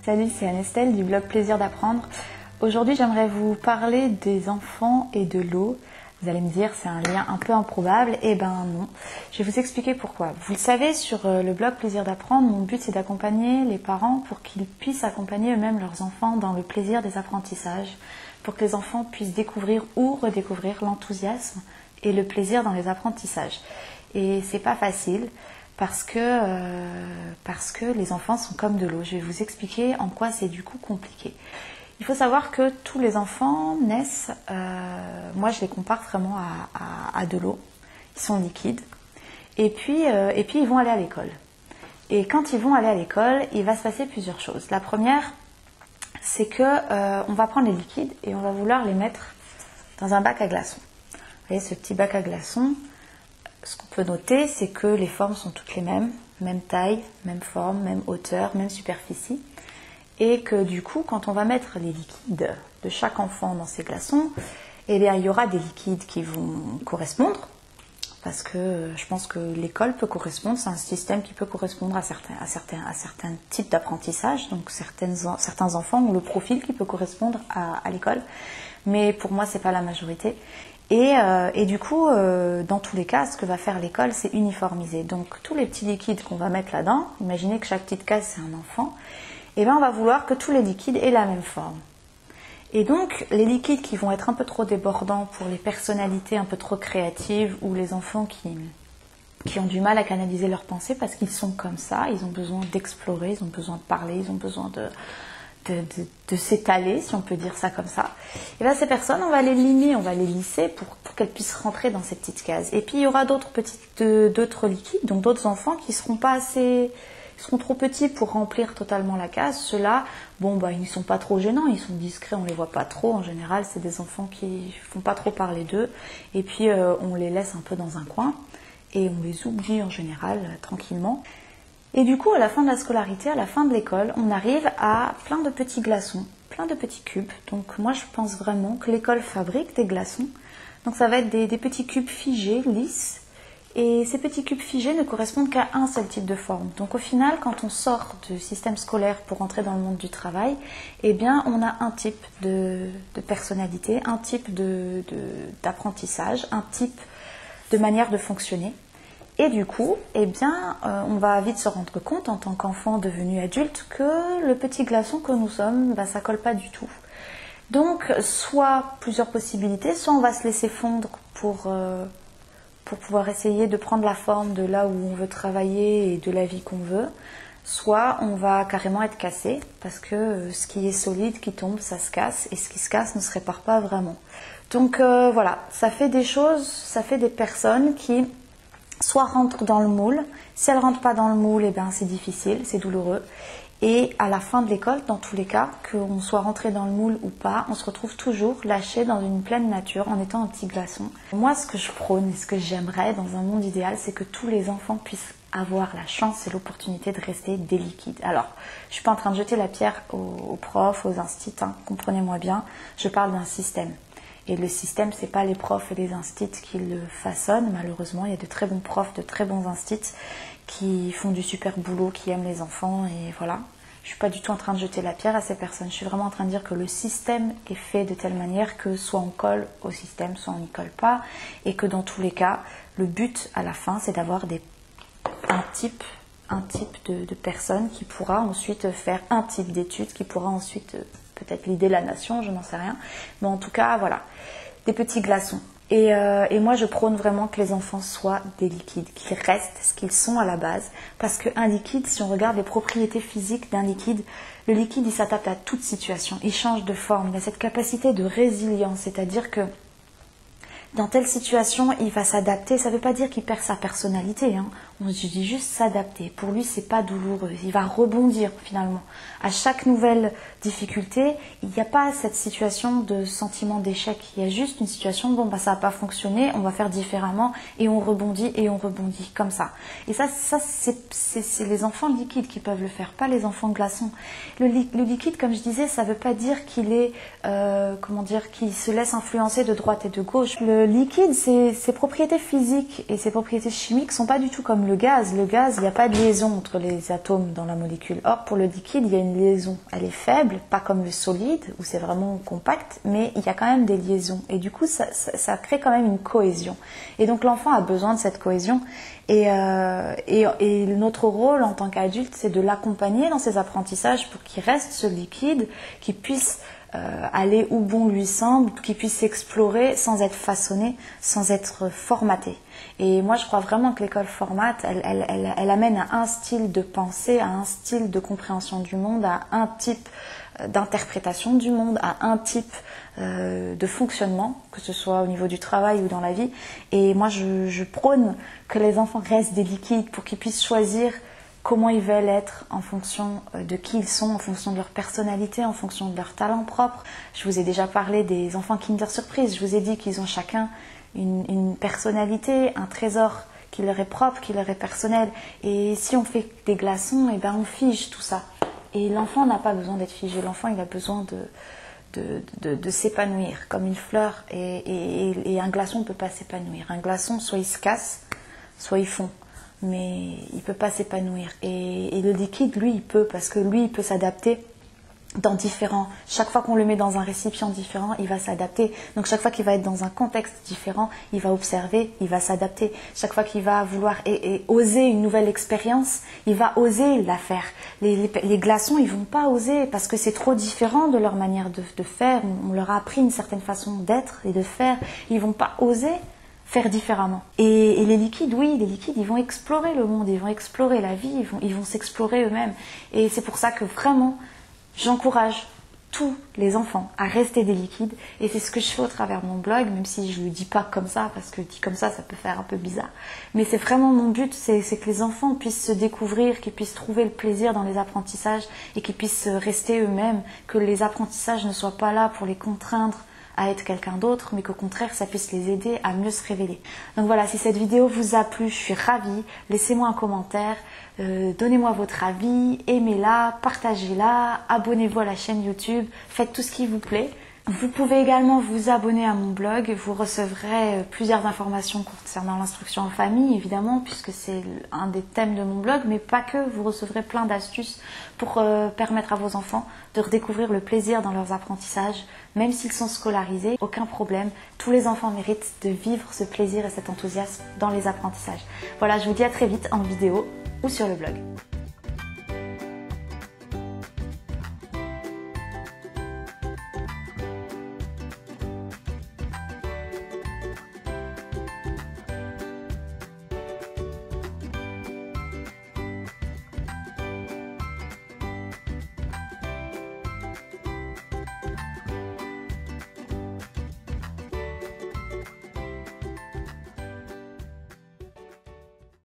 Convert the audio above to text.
Salut, c'est Anne-Estelle du blog Plaisir d'apprendre. Aujourd'hui, j'aimerais vous parler des enfants et de l'eau. Vous allez me dire, c'est un lien un peu improbable. Eh ben non, je vais vous expliquer pourquoi. Vous le savez, sur le blog Plaisir d'apprendre, mon but c'est d'accompagner les parents pour qu'ils puissent accompagner eux-mêmes leurs enfants dans le plaisir des apprentissages, pour que les enfants puissent découvrir ou redécouvrir l'enthousiasme et le plaisir dans les apprentissages. Et c'est pas facile. Parce que les enfants sont comme de l'eau. Je vais vous expliquer en quoi c'est du coup compliqué. Il faut savoir que tous les enfants naissent, moi je les compare vraiment à de l'eau. Ils sont liquides. Et puis ils vont aller à l'école. Et quand ils vont aller à l'école, il va se passer plusieurs choses. La première, c'est que on va prendre les liquides et on va vouloir les mettre dans un bac à glaçons. Vous voyez ce petit bac à glaçons. Ce qu'on peut noter, c'est que les formes sont toutes les mêmes, même taille, même forme, même hauteur, même superficie. Et que du coup, quand on va mettre les liquides de chaque enfant dans ces glaçons, eh bien, il y aura des liquides qui vont correspondre. Parce que je pense que l'école peut correspondre, c'est un système qui peut correspondre à certains types d'apprentissage. Donc certains enfants ont le profil qui peut correspondre à l'école. Mais pour moi, ce n'est pas la majorité. Et du coup, dans tous les cas, ce que va faire l'école, c'est uniformiser. Donc, tous les petits liquides qu'on va mettre là-dedans, imaginez que chaque petite case, c'est un enfant, et bien on va vouloir que tous les liquides aient la même forme. Et donc, les liquides qui vont être un peu trop débordants pour les personnalités un peu trop créatives ou les enfants qui ont du mal à canaliser leurs pensées parce qu'ils sont comme ça, ils ont besoin d'explorer, ils ont besoin de parler, ils ont besoin de s'étaler, si on peut dire ça comme ça. Et bien ces personnes, on va les limer, on va les lisser pour qu'elles puissent rentrer dans ces petites cases. Et puis il y aura d'autres liquides, donc d'autres enfants qui seront trop petits pour remplir totalement la case. Ceux-là, ils ne sont pas trop gênants, ils sont discrets, on ne les voit pas trop. En général, c'est des enfants qui ne font pas trop parler d'eux. Et puis on les laisse un peu dans un coin et on les oublie en général tranquillement. Et du coup, à la fin de la scolarité, à la fin de l'école, on arrive à plein de petits glaçons, plein de petits cubes. Donc moi, je pense vraiment que l'école fabrique des glaçons. Donc ça va être des petits cubes figés, lisses. Et ces petits cubes figés ne correspondent qu'à un seul type de forme. Donc au final, quand on sort du système scolaire pour entrer dans le monde du travail, eh bien, on a un type de personnalité, un type d'apprentissage, un type de manière de fonctionner. Et du coup, on va vite se rendre compte en tant qu'enfant devenu adulte que le petit glaçon que nous sommes, ça colle pas du tout. Donc, soit plusieurs possibilités, soit on va se laisser fondre pour pouvoir essayer de prendre la forme de là où on veut travailler et de la vie qu'on veut, soit on va carrément être cassé parce que ce qui est solide, qui tombe, ça se casse et ce qui se casse ne se répare pas vraiment. Donc voilà, ça fait des choses, ça fait des personnes qui soit rentrent dans le moule. Si elles ne rentrent pas dans le moule, c'est difficile, c'est douloureux. Et à la fin de l'école, dans tous les cas, qu'on soit rentré dans le moule ou pas, on se retrouve toujours lâché dans une pleine nature en étant un petit glaçon. Moi, ce que je prône et ce que j'aimerais dans un monde idéal, c'est que tous les enfants puissent avoir la chance et l'opportunité de rester des liquides. Alors, je ne suis pas en train de jeter la pierre aux profs, aux instituts, comprenez-moi bien, je parle d'un système. Et le système, ce n'est pas les profs et les instituts qui le façonnent. Malheureusement, il y a de très bons profs, de très bons instituts qui font du super boulot, qui aiment les enfants. Et voilà, je ne suis pas du tout en train de jeter la pierre à ces personnes. Je suis vraiment en train de dire que le système est fait de telle manière que soit on colle au système, soit on n'y colle pas. Et que dans tous les cas, le but à la fin, c'est d'avoir un type de personne qui pourra ensuite faire un type d'études, qui pourra ensuite peut-être l'idée la nation, je n'en sais rien. Mais en tout cas, voilà, des petits glaçons. Et moi, je prône vraiment que les enfants soient des liquides, qu'ils restent ce qu'ils sont à la base. Parce qu'un liquide, si on regarde les propriétés physiques d'un liquide, le liquide, il s'adapte à toute situation. Il change de forme. Il a cette capacité de résilience, c'est-à-dire que dans telle situation, il va s'adapter. Ça ne veut pas dire qu'il perd sa personnalité. On dit juste s'adapter. Pour lui, c'est pas douloureux. Il va rebondir finalement. À chaque nouvelle difficulté, il n'y a pas cette situation de sentiment d'échec. Il y a juste une situation, ça n'a pas fonctionné, on va faire différemment et on rebondit comme ça. Et ça c'est les enfants liquides qui peuvent le faire, pas les enfants glaçons. Le liquide, comme je disais, ça ne veut pas dire qu'il est, qu'il se laisse influencer de droite et de gauche. Le liquide, ses propriétés physiques et ses propriétés chimiques ne sont pas du tout comme le gaz. Le gaz, il n'y a pas de liaison entre les atomes dans la molécule. Or, pour le liquide, il y a une liaison. Elle est faible, pas comme le solide, où c'est vraiment compact, mais il y a quand même des liaisons. Et du coup, ça crée quand même une cohésion. Et donc, l'enfant a besoin de cette cohésion. Et notre rôle en tant qu'adulte, c'est de l'accompagner dans ses apprentissages pour qu'il reste ce liquide, qu'il puisse aller où bon lui semble, qu'il puisse s'explorer sans être façonné, sans être formaté. Et moi, je crois vraiment que l'école formate, elle amène à un style de pensée, à un style de compréhension du monde, à un type d'interprétation du monde, à un type de fonctionnement, que ce soit au niveau du travail ou dans la vie. Et moi, je prône que les enfants restent des liquides pour qu'ils puissent choisir comment ils veulent être en fonction de qui ils sont, en fonction de leur personnalité, en fonction de leur talent propre. Je vous ai déjà parlé des enfants Kinder Surprise. Je vous ai dit qu'ils ont chacun une personnalité, un trésor qui leur est propre, qui leur est personnel. Et si on fait des glaçons, eh ben on fige tout ça. Et l'enfant n'a pas besoin d'être figé. L'enfant, il a besoin de s'épanouir comme une fleur. Et un glaçon ne peut pas s'épanouir. Un glaçon, soit il se casse, soit il fond. Mais il ne peut pas s'épanouir. Et le liquide, lui, il peut, parce que lui, il peut s'adapter dans différents... Chaque fois qu'on le met dans un récipient différent, il va s'adapter. Donc chaque fois qu'il va être dans un contexte différent, il va observer, il va s'adapter. Chaque fois qu'il va vouloir oser une nouvelle expérience, il va oser la faire. Les glaçons, ils ne vont pas oser parce que c'est trop différent de leur manière de faire. On leur a appris une certaine façon d'être et de faire. Ils ne vont pas oser faire différemment. Et les liquides, oui, les liquides, ils vont explorer le monde, ils vont explorer la vie, ils vont s'explorer eux-mêmes. Et c'est pour ça que vraiment, j'encourage tous les enfants à rester des liquides. Et c'est ce que je fais au travers de mon blog, même si je ne le dis pas comme ça, parce que dit comme ça peut faire un peu bizarre. Mais c'est vraiment mon but, c'est que les enfants puissent se découvrir, qu'ils puissent trouver le plaisir dans les apprentissages et qu'ils puissent rester eux-mêmes, que les apprentissages ne soient pas là pour les contraindre à être quelqu'un d'autre, mais qu'au contraire, ça puisse les aider à mieux se révéler. Donc voilà, si cette vidéo vous a plu, je suis ravie. Laissez-moi un commentaire, donnez-moi votre avis, aimez-la, partagez-la, abonnez-vous à la chaîne YouTube, faites tout ce qui vous plaît. Vous pouvez également vous abonner à mon blog, vous recevrez plusieurs informations concernant l'instruction en famille, évidemment, puisque c'est un des thèmes de mon blog, mais pas que, vous recevrez plein d'astuces pour permettre à vos enfants de redécouvrir le plaisir dans leurs apprentissages, même s'ils sont scolarisés, aucun problème, tous les enfants méritent de vivre ce plaisir et cet enthousiasme dans les apprentissages. Voilà, je vous dis à très vite en vidéo ou sur le blog.